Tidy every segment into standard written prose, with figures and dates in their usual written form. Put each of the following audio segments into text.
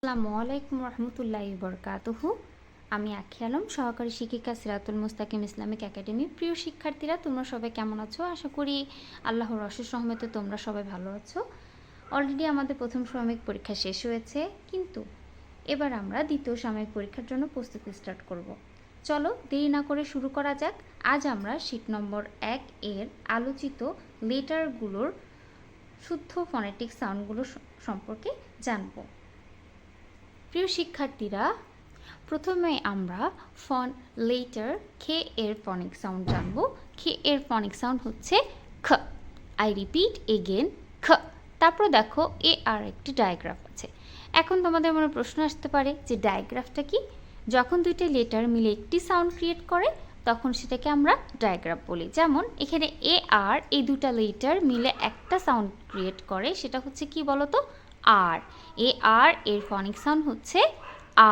আসসালামু আলাইকুম রহমতুল্লাহি বরকাতুহু। আমি আখি আলম, সহকারী শিক্ষিকা, সিরাতুল মুস্তাকিম ইসলামিক একাডেমি। প্রিয় শিক্ষার্থীরা, তোমরা সবাই কেমন আছো? আশা করি আল্লাহর অশেষ রহমতে তোমরা সবাই ভালো আছো। অলরেডি আমাদের প্রথম সাময়িক পরীক্ষা শেষ হয়েছে, কিন্তু এবার আমরা দ্বিতীয় সাময়িক পরীক্ষার জন্য প্রস্তুতি স্টার্ট করব। চলো দেরি না করে শুরু করা যাক। আজ আমরা শীট নম্বর 1 এর আলোচিত লেটারগুলোর শুদ্ধ ফনেটিক সাউন্ডগুলো সম্পর্কে জানব। প্রিয় শিক্ষার্থীরা, প্রথমে আমরা লেটার খে এর ফনিক সাউন্ড জানব। খে এর ফনিক সাউন্ড হচ্ছে খ। আই রিপিট এগেন, খ। তারপর দেখো এ আর একটি ডায়াগ্রাফ আছে। এখন তোমাদের মনে প্রশ্ন আসতে পারে যে ডায়াগ্রাফটা কি? যখন দুইটা লেটার মিলে একটি সাউন্ড ক্রিয়েট করে তখন সেটাকে আমরা ডায়াগ্রাফ বলি। যেমন এখানে এ আর, এই দুটা লেটার মিলে একটা সাউন্ড ক্রিয়েট করে, সেটা হচ্ছে কি বলতো? আর। এ আর এর ফনিক সাউন্ড হচ্ছে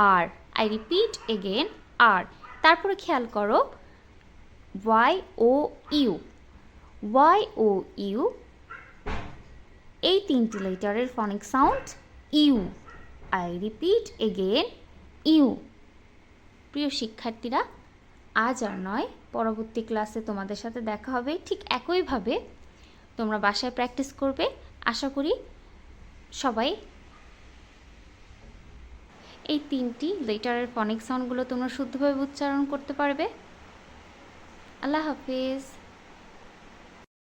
R. I repeat again, R. তারপরে খেয়াল করো Y O U. Y O U, এই তিনটি লেটারের phonic sound U. I repeat again, U. প্রিয় শিক্ষার্থীরা, আজ আর নয়, পরবর্তী ক্লাসে তোমাদের সাথে দেখা হবে। ঠিক একইভাবে তোমরা বাসায় প্র্যাকটিস করবে। আশা করি সবাই এই তিনটি লেটারের ফনিক সাউন্ডগুলো তোমরা শুদ্ধভাবে উচ্চারণ করতে পারবে। আল্লাহ হাফেজ।